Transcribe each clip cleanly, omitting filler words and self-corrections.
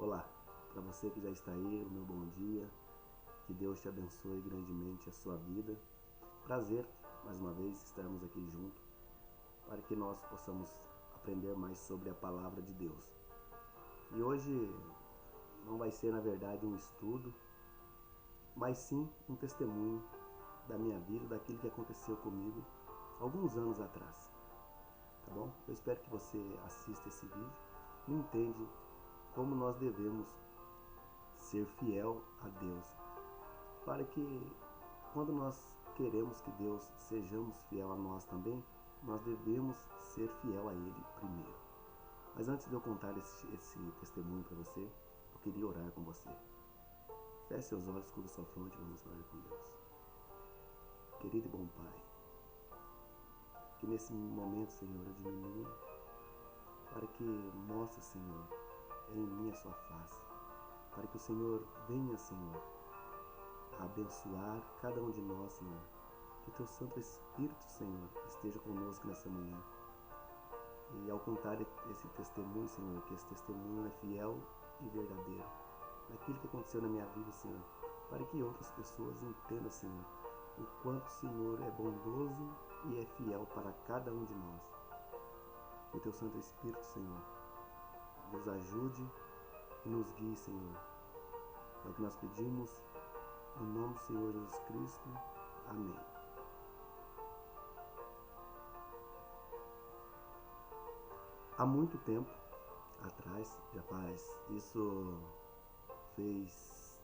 Olá, para você que já está aí, o meu bom dia, que Deus te abençoe grandemente a sua vida. Prazer, mais uma vez, estarmos aqui juntos para que nós possamos aprender mais sobre a palavra de Deus. E hoje não vai ser, na verdade, um estudo, mas sim um testemunho da minha vida, daquilo que aconteceu comigo alguns anos atrás. Tá bom? Eu espero que você assista esse vídeo e entenda como nós devemos ser fiel a Deus, para que quando nós queremos que Deus sejamos fiel a nós também, nós devemos ser fiel a Ele primeiro. Mas antes de eu contar esse testemunho para você, eu queria orar com você. Feche seus olhos, cubra sua fronte e vamos orar com Deus. Querido e bom Pai, que nesse momento, Senhor, eu diminua, para que mostre, Senhor, em mim a sua face, para que o Senhor venha, Senhor, a abençoar cada um de nós, Senhor. Que teu Santo Espírito, Senhor, esteja conosco nessa manhã. E ao contar esse testemunho, Senhor, que esse testemunho é fiel e verdadeiro, daquilo que aconteceu na minha vida, Senhor, para que outras pessoas entendam, Senhor, o quanto o Senhor é bondoso e é fiel para cada um de nós. Que teu Santo Espírito, Senhor, nos ajude e nos guie, Senhor. É o que nós pedimos, em nome do Senhor Jesus Cristo. Amém. Há muito tempo atrás, já faz, isso fez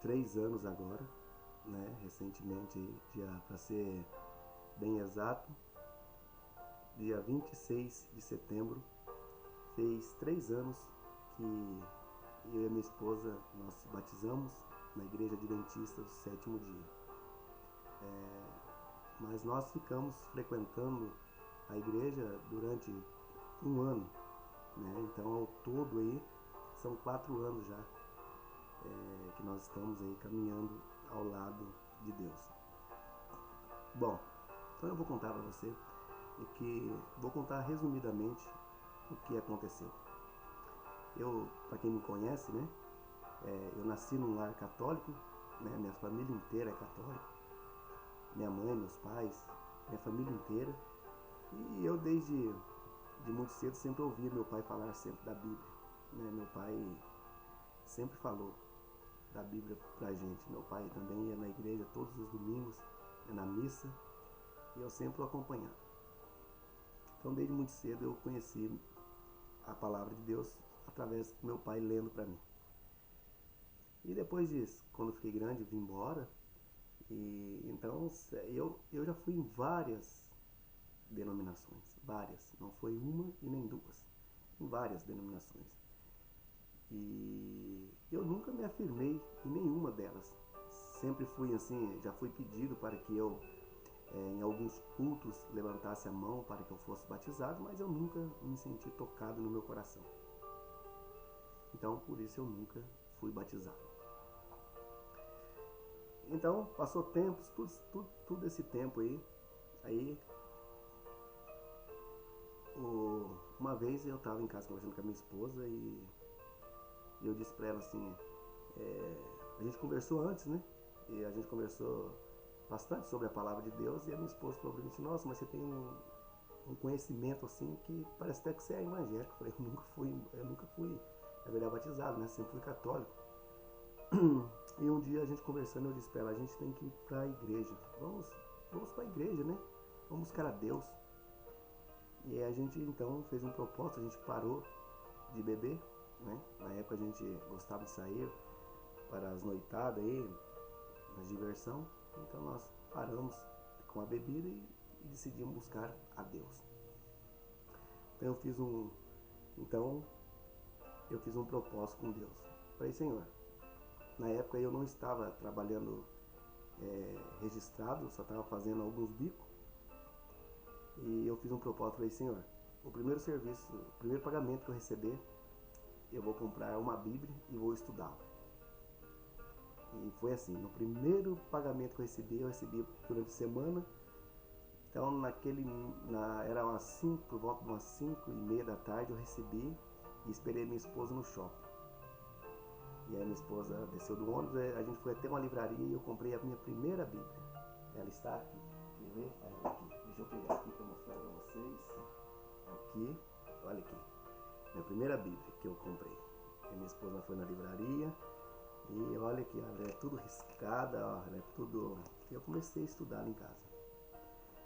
3 anos agora, né? Recentemente, para ser bem exato, dia 26 de setembro, fez 3 anos que eu e minha esposa nós batizamos na igreja adventista do sétimo dia. Mas nós ficamos frequentando a igreja durante um ano, né? Então ao todo aí são 4 anos já que nós estamos aí caminhando ao lado de Deus. Bom, então eu vou contar para você vou contar resumidamente o que aconteceu. Para quem me conhece, né, eu nasci num lar católico, né, minha família inteira é católica, minha mãe, meus pais, minha família inteira, e eu desde muito cedo sempre ouvia meu pai falar sempre da Bíblia, né? Meu pai sempre falou da Bíblia pra gente. Meu pai também ia na igreja todos os domingos, na missa, e eu sempre o acompanhava. Então desde muito cedo eu conheci a palavra de Deus através do meu pai lendo para mim. E depois disso, quando fiquei grande, vim embora, e então eu já fui em várias denominações, várias, não foi uma e nem duas, em várias denominações. E eu nunca me afirmei em nenhuma delas. Sempre fui assim, já fui pedido para que eu em alguns cultos levantasse a mão para que eu fosse batizado, mas eu nunca me senti tocado no meu coração. Então por isso eu nunca fui batizado. Então passou tempos, tudo esse tempo aí uma vez eu estava em casa conversando com a minha esposa e eu disse para ela assim, a gente conversou antes, né? E a gente conversou bastante sobre a palavra de Deus, e a minha esposa falou para mim assim, nossa, mas você tem um conhecimento assim que parece até que você é evangélico. Eu falei, eu nunca fui, na verdade, batizado, né? Sempre fui católico. E um dia a gente conversando, eu disse para ela, a gente tem que ir para a igreja, vamos para a igreja, né? Vamos buscar a Deus. E a gente então fez um propósito, a gente parou de beber, né? Na época a gente gostava de sair para as noitadas aí, na diversão. Então nós paramos com a bebida e decidimos buscar a Deus. Então eu fiz um propósito com Deus. Falei, Senhor, na época eu não estava trabalhando registrado, só estava fazendo alguns bicos. E eu fiz um propósito, falei, Senhor, o primeiro pagamento que eu receber, eu vou comprar uma Bíblia e vou estudá-la. E foi assim, no primeiro pagamento que eu recebi durante a semana. Então era por volta de umas 5:30 da tarde, eu recebi e esperei minha esposa no shopping. E aí minha esposa desceu do ônibus, a gente foi até uma livraria e eu comprei a minha primeira Bíblia. Ela está aqui. Quer ver? Ela aqui. Deixa eu pegar aqui para mostrar para vocês. Aqui, olha aqui. Minha primeira Bíblia que eu comprei. E minha esposa foi na livraria e olha que ela é tudo riscada, ó, ela é tudo. Eu comecei a estudar em casa.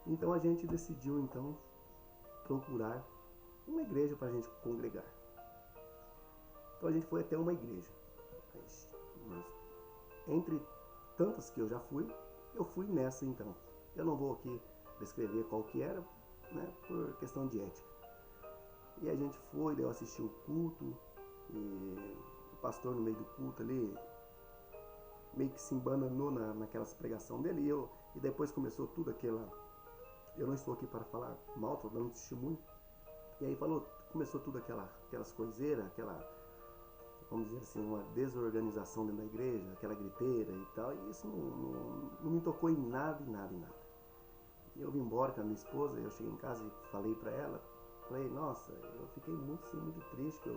Então a gente decidiu então procurar uma igreja para a gente congregar. Então a gente foi até uma igreja. Mas, entre tantas que eu já fui, eu fui nessa então. Eu não vou aqui descrever qual que era, né, por questão de ética. E a gente foi, eu assisti o culto, e o pastor no meio do culto ali meio que se embananou naquelas pregação dele, e depois começou tudo aquela. Eu não estou aqui para falar mal, estou dando testemunho. E aí começou tudo aquelas coiseiras, vamos dizer assim, uma desorganização dentro da igreja, aquela griteira e tal, e isso não me tocou em nada. E eu vim embora com a minha esposa, eu cheguei em casa e falei para ela, nossa, eu fiquei muito triste,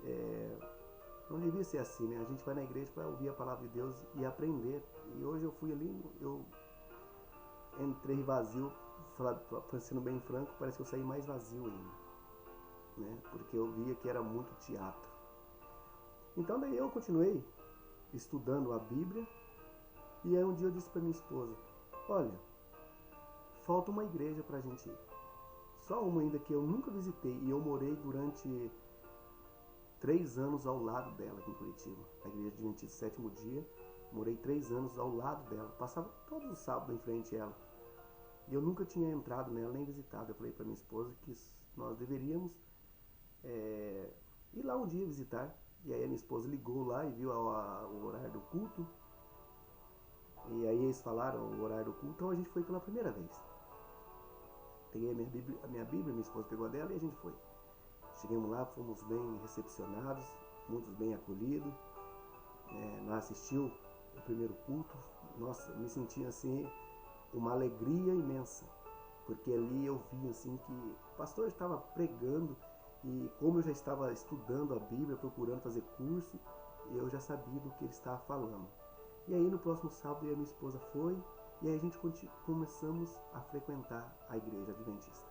que não devia ser assim, né? A gente vai na igreja para ouvir a palavra de Deus e aprender. E hoje eu fui ali, eu entrei vazio, sendo bem franco, parece que eu saí mais vazio ainda, né? Porque eu via que era muito teatro. Então daí eu continuei estudando a Bíblia, e aí um dia eu disse para minha esposa, olha, falta uma igreja para a gente ir. Só uma ainda que eu nunca visitei, e eu morei durante 3 anos ao lado dela aqui em Curitiba, a igreja Adventista Sétimo Dia. Morei 3 anos ao lado dela, passava todos os sábados em frente a ela, e eu nunca tinha entrado nela nem visitado. Eu falei para minha esposa que nós deveríamos ir lá um dia visitar. E aí a minha esposa ligou lá e viu o horário do culto, e aí eles falaram o horário do culto. Então a gente foi pela primeira vez. Peguei a minha Bíblia, minha esposa pegou a dela e a gente foi. Chegamos lá, fomos bem recepcionados, muitos bem acolhidos. Nós assistimos o primeiro culto. Nossa, me senti assim, uma alegria imensa, porque ali eu vi assim que o pastor estava pregando, e como eu já estava estudando a Bíblia, procurando fazer curso, eu já sabia do que ele estava falando. E aí no próximo sábado eu e a minha esposa foi, e aí a gente começamos a frequentar a igreja adventista.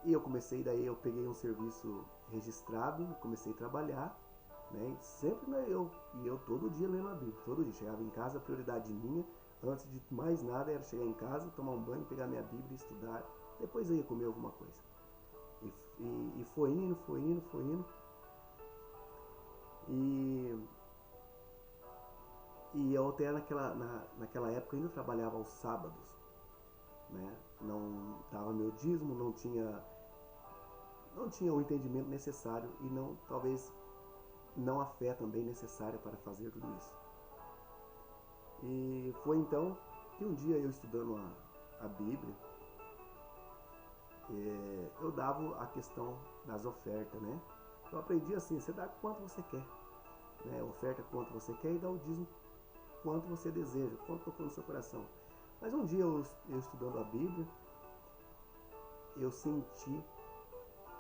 E eu comecei, daí eu peguei um serviço registrado, comecei a trabalhar, né? E sempre, né, eu todo dia lendo a Bíblia, todo dia. Chegava em casa, a prioridade minha, antes de mais nada, era chegar em casa, tomar um banho, pegar minha Bíblia e estudar. Depois eu ia comer alguma coisa. E foi indo. E eu até naquela época ainda trabalhava aos sábados, né? Não dava meu dízimo, não tinha o entendimento necessário, e talvez não a fé também necessária para fazer tudo isso. E foi então que um dia, eu estudando a Bíblia, eu dava a questão das ofertas, né? Eu aprendi assim, você dá quanto você quer, né? Oferta quanto você quer, e dá o dízimo quanto você deseja, quanto tocou no seu coração. Mas um dia eu estudando a Bíblia, eu senti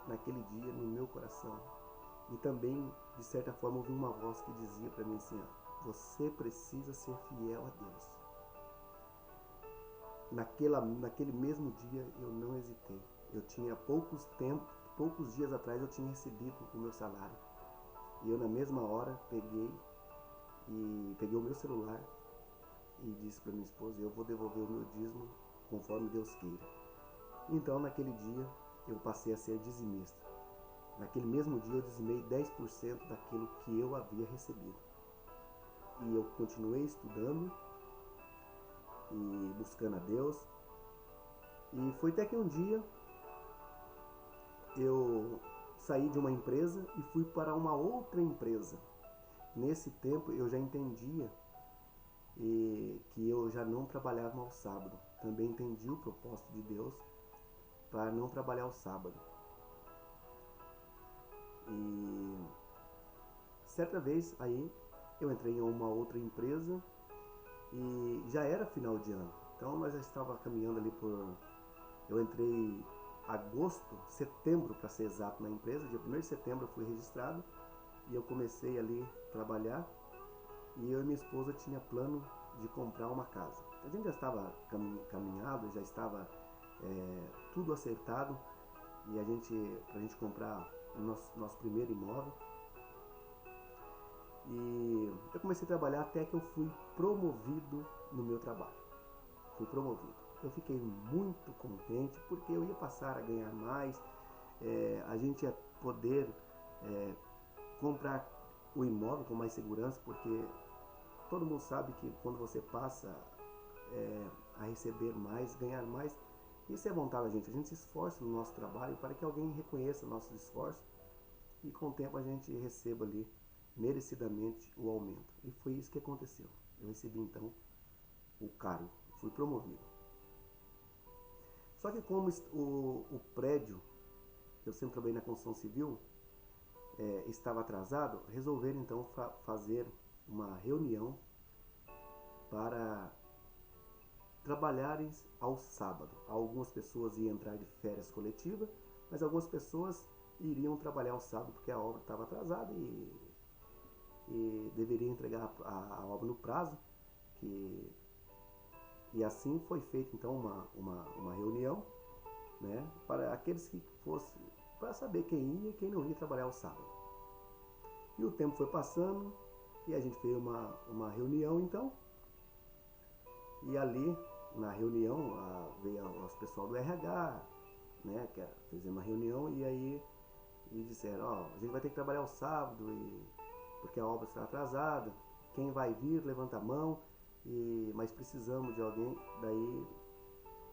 naquele dia no meu coração, e também de certa forma ouvi uma voz que dizia para mim assim, ó, você precisa ser fiel a Deus. Naquele mesmo dia eu não hesitei. Eu tinha poucos dias atrás eu tinha recebido o meu salário, e eu na mesma hora peguei o meu celular e disse para minha esposa, eu vou devolver o meu dízimo conforme Deus queira. Então naquele dia eu passei a ser dizimista. Naquele mesmo dia eu dizimei 10% daquilo que eu havia recebido. E eu continuei estudando e buscando a Deus. E foi até que um dia eu saí de uma empresa e fui para uma outra empresa. Nesse tempo eu já entendia que eu já não trabalhava ao sábado. Também entendi o propósito de Deus para não trabalhar ao sábado. E certa vez aí eu entrei em uma outra empresa e já era final de ano. Então nós já estávamos caminhando ali eu entrei agosto, setembro para ser exato, na empresa. Dia 1º de setembro eu fui registrado e eu comecei ali a trabalhar, e eu e minha esposa tinha plano de comprar uma casa. A gente já estava caminhado, já estava tudo acertado, e pra gente comprar o nosso primeiro imóvel. E eu comecei a trabalhar até que eu fui promovido no meu trabalho. Fui promovido. Eu fiquei muito contente porque eu ia passar a ganhar mais, a gente ia poder comprar o imóvel com mais segurança, porque todo mundo sabe que quando você passa a receber mais, ganhar mais, isso é vontade da gente. A gente se esforça no nosso trabalho para que alguém reconheça nossos esforços e com o tempo a gente receba ali merecidamente o aumento. E foi isso que aconteceu. Eu recebi então o cargo, fui promovido. Só que como o prédio, eu sempre trabalhei na construção civil, estava atrasado, resolveram então fazer uma reunião para trabalharem ao sábado. Algumas pessoas iam entrar de férias coletiva, mas algumas pessoas iriam trabalhar ao sábado porque a obra estava atrasada e deveria entregar a obra no prazo. E assim foi feita então uma reunião, né, para aqueles que fossem, para saber quem ia e quem não ia trabalhar ao sábado. E o tempo foi passando e a gente fez uma reunião então, e ali na reunião veio o pessoal do RH, né, que fizemos uma reunião, e aí eles disseram, a gente vai ter que trabalhar ao sábado porque a obra está atrasada, quem vai vir levanta a mão, mas precisamos de alguém. Daí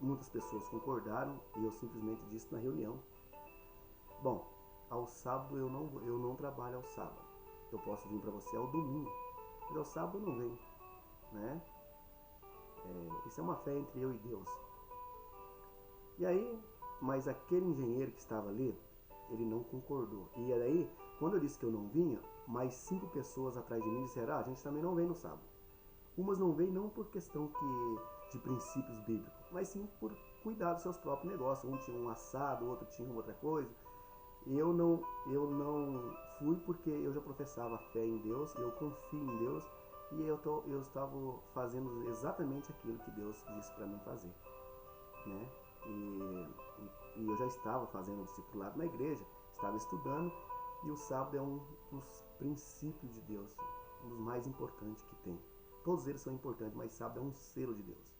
muitas pessoas concordaram e eu simplesmente disse na reunião, bom, ao sábado eu não trabalho ao sábado, eu posso vir para você ao domingo, mas ao sábado eu não venho, né? Isso é uma fé entre eu e Deus. E aí, mas aquele engenheiro que estava ali, ele não concordou. E aí, quando eu disse que eu não vinha, mais 5 pessoas atrás de mim disseram, a gente também não vem no sábado. Umas não vêm não por questão de princípios bíblicos, mas sim por cuidar dos seus próprios negócios. Um tinha um assado, o outro tinha outra coisa. E eu não fui porque eu já professava fé em Deus, eu confio em Deus, e eu estava fazendo exatamente aquilo que Deus disse para mim fazer, né? E eu já estava fazendo discipulado na igreja, estava estudando, e o sábado é um dos princípios de Deus, um dos mais importantes que tem. Todos eles são importantes, mas sábado é um selo de Deus.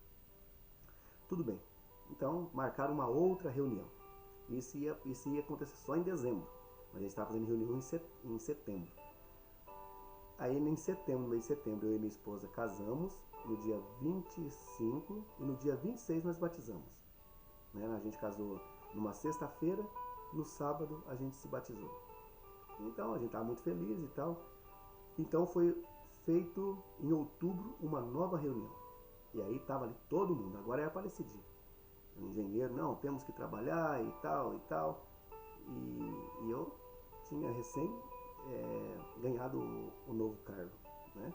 Tudo bem. Então, marcaram uma outra reunião. Isso ia acontecer só em dezembro, mas a gente estava fazendo reunião em setembro. Aí, em setembro, no mês de setembro, eu e minha esposa casamos, no dia 25, e no dia 26 nós batizamos. Né? A gente casou numa sexta-feira, no sábado a gente se batizou. Então, a gente estava muito feliz e tal. Então, foi feito em outubro uma nova reunião. E aí estava ali todo mundo, agora é Aparecidinho. O engenheiro, não, temos que trabalhar e tal e tal. E eu tinha recém ganhado o novo cargo, né?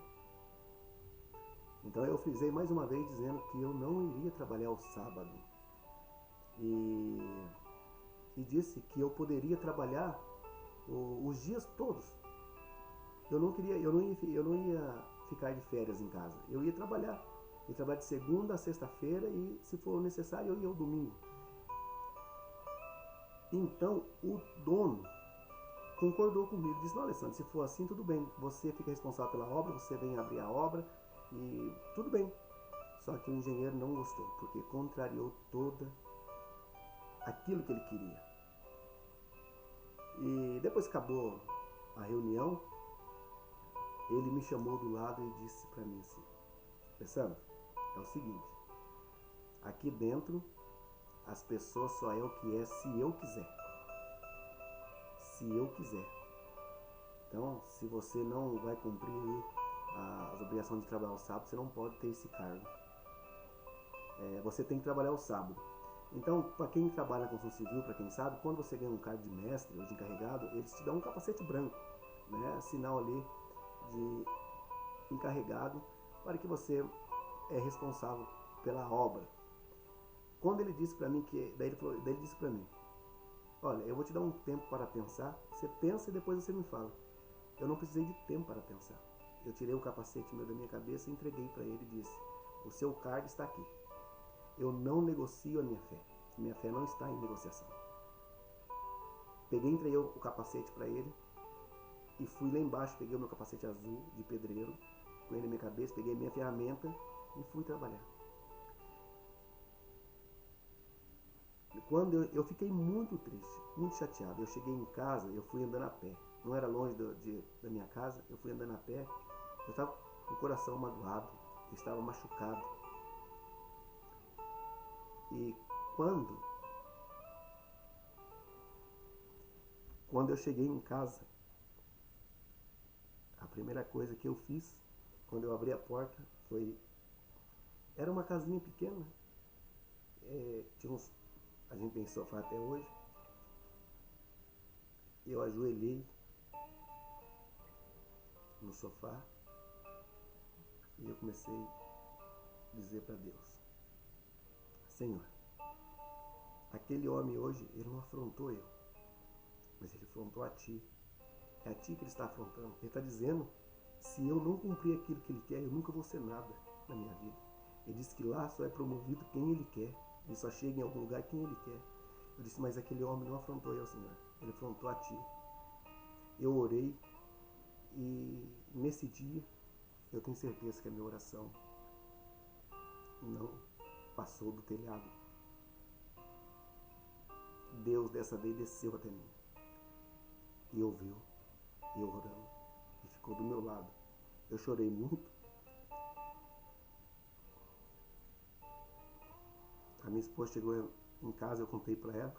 Então eu frisei mais uma vez dizendo que eu não iria trabalhar ao sábado. E disse que eu poderia trabalhar os dias todos. Eu não ia ficar de férias em casa. Eu ia trabalhar. Eu ia trabalhar de segunda a sexta-feira e, se for necessário, eu ia ao domingo. Então, o dono concordou comigo. Disse, não, Alessandro, se for assim, tudo bem. Você fica responsável pela obra, você vem abrir a obra e tudo bem. Só que o engenheiro não gostou, porque contrariou toda aquilo que ele queria. E depois que acabou a reunião, ele me chamou do lado e disse para mim assim, Alessandro, é o seguinte, aqui dentro as pessoas só é o que é se eu quiser. Se eu quiser. Então, se você não vai cumprir as obrigações de trabalhar ao sábado, você não pode ter esse cargo. Você tem que trabalhar ao sábado. Então, para quem trabalha na construção civil, para quem sabe, quando você ganha um cargo de mestre ou de encarregado, eles te dão um capacete branco, né? Sinal ali de encarregado, para que você é responsável pela obra. Quando ele disse para mim daí ele disse para mim, olha, eu vou te dar um tempo para pensar, você pensa e depois você me fala. Eu não precisei de tempo para pensar. Eu tirei o capacete meu da minha cabeça e entreguei para ele e disse: o seu cargo está aqui. Eu não negocio a minha fé. Minha fé não está em negociação. Peguei e entreguei o capacete para ele e fui lá embaixo, peguei o meu capacete azul de pedreiro, com ele na minha cabeça, peguei minha ferramenta e fui trabalhar. Quando eu fiquei muito triste, muito chateado. Eu cheguei em casa, eu fui andando a pé. Não era longe da minha casa, eu fui andando a pé. Eu estava com o coração magoado, eu estava machucado. E quando, quando eu cheguei em casa, a primeira coisa que eu fiz, quando eu abri a porta, foi... Era uma casinha pequena, tinha uns, a gente tem sofá até hoje. Eu ajoelhei no sofá e eu comecei a dizer para Deus: Senhor, aquele homem hoje, ele não afrontou eu, mas ele afrontou a ti. É a ti que ele está afrontando. Ele está dizendo: se eu não cumprir aquilo que ele quer, eu nunca vou ser nada na minha vida. Ele disse que lá só é promovido quem ele quer. Ele só chega em algum lugar quem ele quer. Eu disse: mas aquele homem não afrontou eu, Senhor. Ele afrontou a ti. Eu orei e nesse dia eu tenho certeza que a minha oração não passou do telhado. Deus dessa vez desceu até mim e ouviu eu orando e ficou do meu lado. Eu chorei muito. A minha esposa chegou em casa, eu contei para ela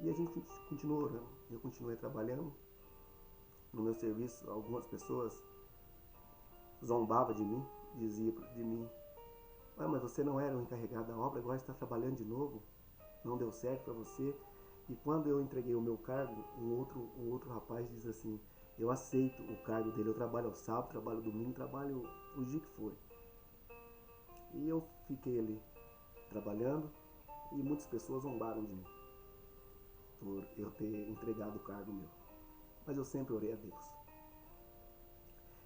e a gente continuou orando. Eu continuei trabalhando no meu serviço. Algumas pessoas zombavam de mim, diziam de mim: ah, mas você não era o encarregado da obra, agora está trabalhando de novo, não deu certo para você. E quando eu entreguei o meu cargo, um outro rapaz diz assim: eu aceito o cargo dele, eu trabalho ao sábado, trabalho domingo, trabalho o dia que for. E eu fiquei ali trabalhando e muitas pessoas zombaram de mim por eu ter entregado o cargo meu. Mas eu sempre orei a Deus.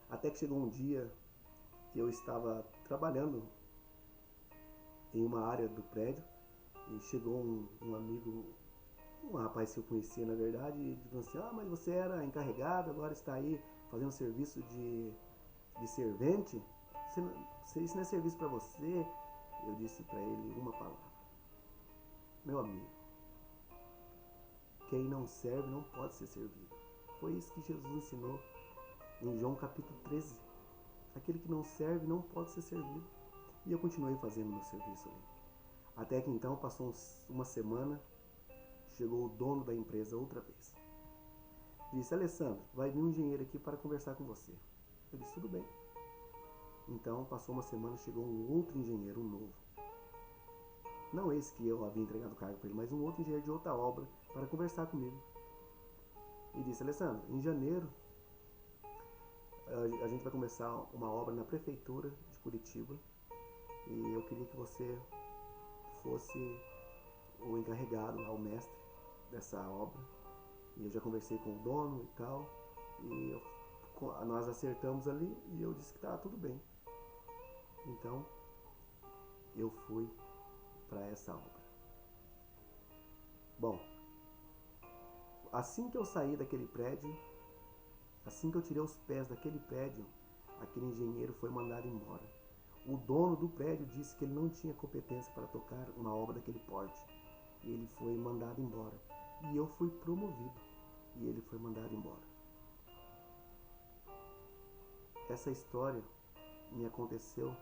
Até que chegou um dia que eu estava trabalhando em uma área do prédio e chegou um amigo, um rapaz que eu conhecia na verdade, e ele disse assim: ah, mas você era encarregado, agora está aí fazendo serviço de servente? Isso não é serviço para você? Eu disse para ele uma palavra: meu amigo, quem não serve não pode ser servido. Foi isso que Jesus ensinou em João capítulo 13. Aquele que não serve não pode ser servido. E eu continuei fazendo meu serviço ali. Até que então passou uma semana, chegou o dono da empresa outra vez. Disse: Alessandro, vai vir um engenheiro aqui para conversar com você. Eu disse: tudo bem. Então passou uma semana, chegou um outro engenheiro, um novo. Não esse que eu havia entregado o cargo para ele, mas um outro engenheiro de outra obra para conversar comigo. E disse: Alessandro, em janeiro a gente vai começar uma obra na prefeitura de Curitiba e eu queria que você fosse o encarregado, o mestre dessa obra. E eu já conversei com o dono e tal, e nós acertamos ali e eu disse que tá tudo bem. Então eu fui para essa obra. Bom, assim que eu saí daquele prédio, assim que eu tirei os pés daquele prédio, aquele engenheiro foi mandado embora. O dono do prédio disse que ele não tinha competência para tocar uma obra daquele porte. E ele foi mandado embora. E eu fui promovido. E ele foi mandado embora. Essa história me aconteceu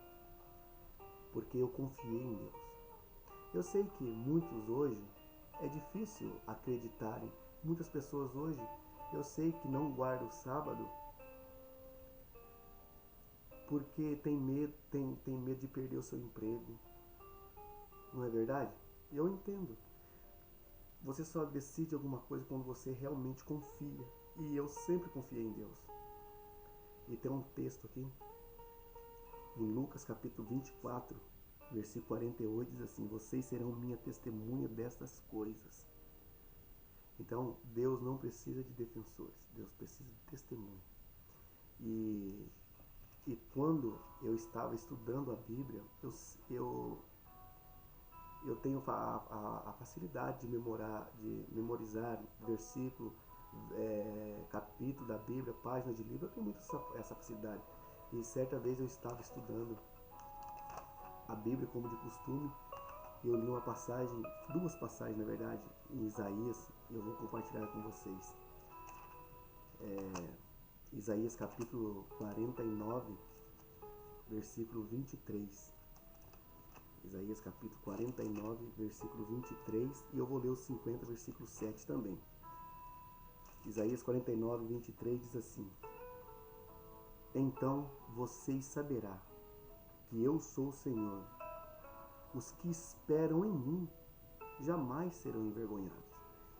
porque eu confiei em Deus. Eu sei que muitos hoje é difícil acreditarem. Muitas pessoas hoje, eu sei que não guardam o sábado porque tem medo de perder o seu emprego. Não é verdade? Eu entendo. Você só decide alguma coisa quando você realmente confia. E eu sempre confiei em Deus. E tem um texto aqui, em Lucas capítulo 24, versículo 48, diz assim: vocês serão minha testemunha destas coisas. Então, Deus não precisa de defensores, Deus precisa de testemunho. E quando eu estava estudando a Bíblia, eu tenho a facilidade de memorizar versículo, capítulo da Bíblia, página de livro. Eu tenho muito essa facilidade. E certa vez eu estava estudando a Bíblia como de costume, e eu li uma passagem, duas passagens na verdade, em Isaías, e eu vou compartilhar com vocês. Isaías capítulo 49, versículo 23. Isaías capítulo 49, versículo 23, e eu vou ler os 50, versículo 7 também. Isaías 49, 23 diz assim: Então vocês saberão que eu sou o Senhor. Os que esperam em mim jamais serão envergonhados.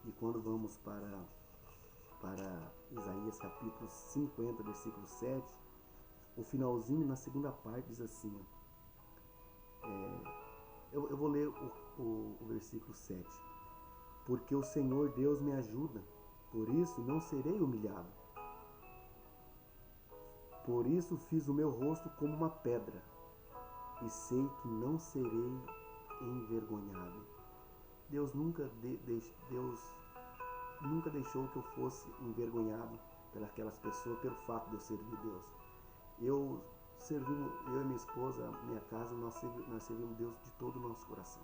E quando vamos para Isaías capítulo 50, versículo 7, o finalzinho na segunda parte diz assim, eu vou ler o versículo 7. Porque o Senhor Deus me ajuda, por isso não serei humilhado. Por isso fiz o meu rosto como uma pedra, e sei que não serei envergonhado. Deus nunca deixou que eu fosse envergonhado pelas pessoas, pelo fato de eu servir Deus. Eu e minha esposa, minha casa, nós servimos Deus de todo o nosso coração.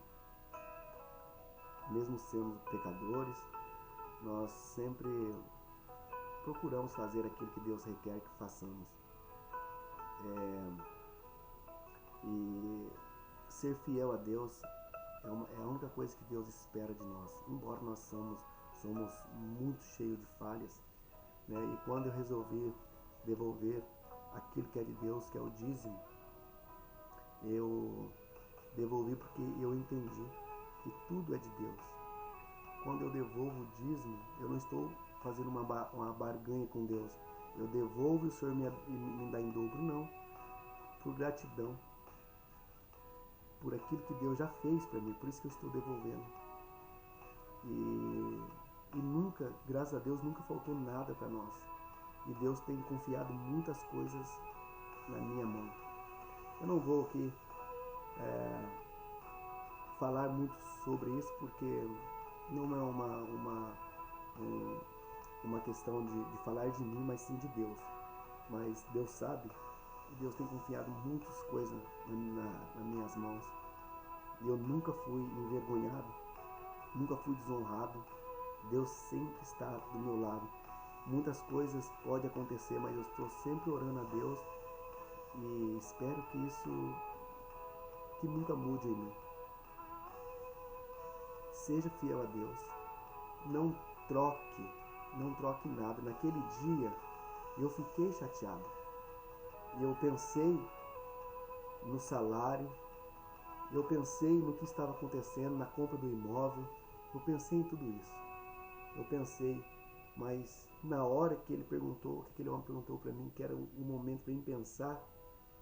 Mesmo sendo pecadores, nós sempre procuramos fazer aquilo que Deus requer que façamos. E ser fiel a Deus é a única coisa que Deus espera de nós. Embora nós somos muito cheios de falhas, né? E quando eu resolvi devolver aquilo que é de Deus, que é o dízimo, eu devolvi porque eu entendi que tudo é de Deus. Quando eu devolvo o dízimo, eu não estou fazendo uma barganha com Deus. Eu devolvo e o Senhor me dá em dobro, não. Por gratidão, por aquilo que Deus já fez para mim, por isso que eu estou devolvendo. E nunca, graças a Deus, nunca faltou nada para nós. E Deus tem confiado muitas coisas na minha mão. Eu não vou aqui falar muito sobre isso, porque não é uma questão de falar de mim, mas sim de Deus. Mas Deus sabe, e Deus tem confiado muitas coisas nas minhas mãos. E eu nunca fui envergonhado, nunca fui desonrado. Deus sempre está do meu lado. Muitas coisas podem acontecer, mas eu estou sempre orando a Deus e espero que nunca mude em mim. Seja fiel a Deus. Não troque nada. Naquele dia eu fiquei chateado. E eu pensei no salário, eu pensei no que estava acontecendo, na compra do imóvel, eu pensei em tudo isso. Eu pensei, mas na hora que aquele homem perguntou para mim, que era um momento para eu pensar,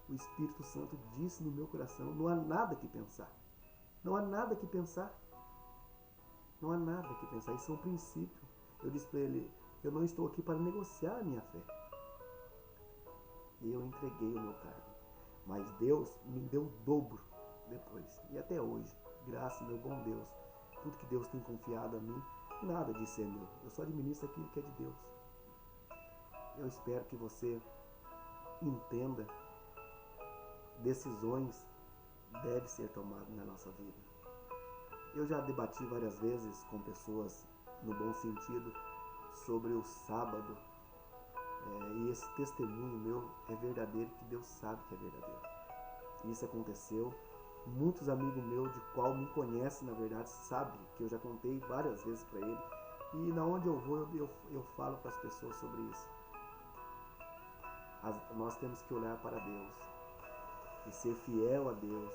o Espírito Santo disse no meu coração: não há nada que pensar. Não há nada que pensar. Não há nada que pensar. Isso é um princípio. Eu disse para ele: eu não estou aqui para negociar a minha fé. E eu entreguei o meu cargo. Mas Deus me deu o dobro depois. E até hoje, graças ao meu bom Deus, tudo que Deus tem confiado a mim, nada disso é meu. Eu só administro aquilo que é de Deus. Eu espero que você entenda, decisões devem ser tomadas na nossa vida. Eu já debati várias vezes com pessoas, no bom sentido, sobre o sábado. E esse testemunho meu é verdadeiro, que Deus sabe que é verdadeiro. Isso aconteceu. Muitos amigos meus, de qual me conhecem, na verdade, sabem que eu já contei várias vezes para ele. E na onde eu vou, eu falo para as pessoas sobre isso. Nós temos que olhar para Deus e ser fiel a Deus.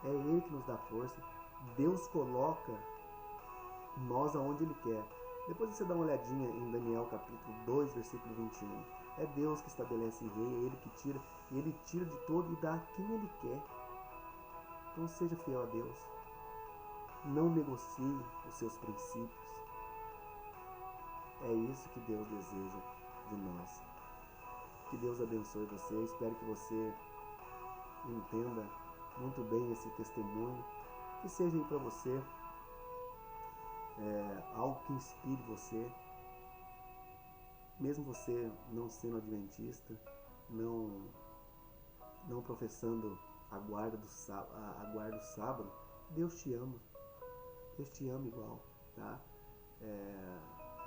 É Ele que nos dá força. Deus coloca nós aonde Ele quer. Depois você dá uma olhadinha em Daniel capítulo 2, versículo 21. É Deus que estabelece rei, é Ele que tira, e Ele tira de todo e dá a quem Ele quer. Então seja fiel a Deus. Não negocie os seus princípios. É isso que Deus deseja de nós. Que Deus abençoe você. Eu espero que você entenda muito bem esse testemunho. Que seja aí para você algo que inspire você. Mesmo você não sendo adventista, não professando a guarda do sábado, Deus te ama. Deus te ama igual, tá?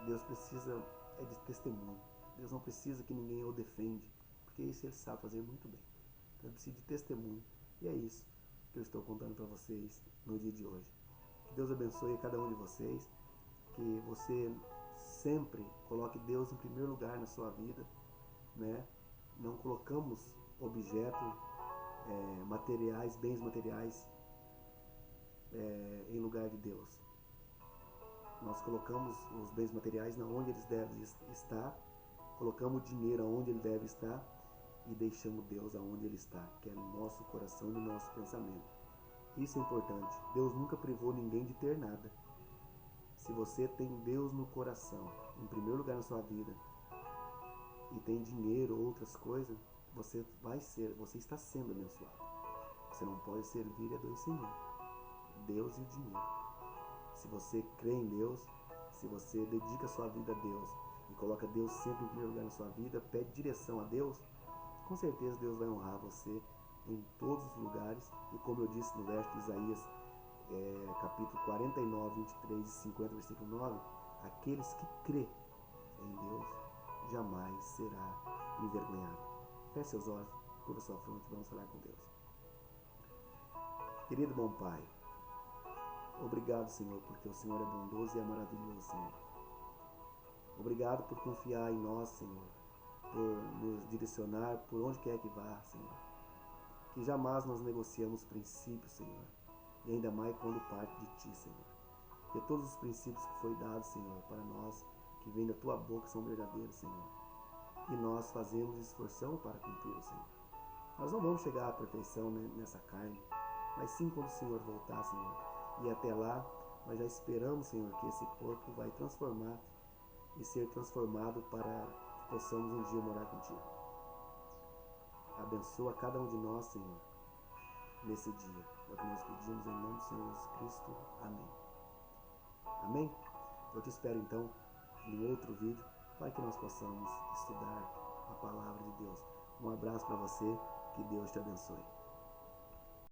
Deus precisa de testemunho. Deus não precisa que ninguém o defende, porque isso ele sabe fazer muito bem. Então ele precisa de testemunho. E é isso que eu estou contando para vocês no dia de hoje. Que Deus abençoe cada um de vocês, que você sempre coloque Deus em primeiro lugar na sua vida, né? Não colocamos objetos, materiais, bens materiais em lugar de Deus. Nós colocamos os bens materiais onde eles devem estar, colocamos o dinheiro onde ele deve estar e deixamos Deus aonde ele está, que é no nosso coração e no nosso pensamento. Isso é importante. Deus nunca privou ninguém de ter nada. Se você tem Deus no coração, em primeiro lugar na sua vida, e tem dinheiro ou outras coisas, você está sendo abençoado. Você não pode servir a dois senhores, Deus e o dinheiro. Se você crê em Deus, se você dedica a sua vida a Deus e coloca Deus sempre em primeiro lugar na sua vida, pede direção a Deus, com certeza Deus vai honrar você em todos os lugares. E como eu disse no verso de Isaías, capítulo 49, 23 e 50, versículo 9, aqueles que crê em Deus jamais será envergonhado. Feche seus olhos, curva sua fronte, vamos falar com Deus. Querido bom Pai, obrigado, Senhor, porque o Senhor é bondoso e é maravilhoso, Senhor. Obrigado por confiar em nós, Senhor, por nos direcionar por onde quer que vá, Senhor. Que jamais nós negociamos princípios, Senhor, e ainda mais quando parte de Ti, Senhor. Que todos os princípios que foi dado, Senhor, para nós, que vêm da Tua boca, são verdadeiros, Senhor. E nós fazemos e esforçamos para cumpri-los, Senhor. Nós não vamos chegar à perfeição nessa carne, mas sim quando o Senhor voltar, Senhor. E até lá, nós já esperamos, Senhor, que esse corpo vai transformar e ser transformado para que possamos um dia morar contigo. Abençoa cada um de nós, Senhor, nesse dia. É o que nós pedimos em nome do Senhor Jesus Cristo. Amém. Amém? Eu te espero então em outro vídeo para que nós possamos estudar a palavra de Deus. Um abraço para você, que Deus te abençoe.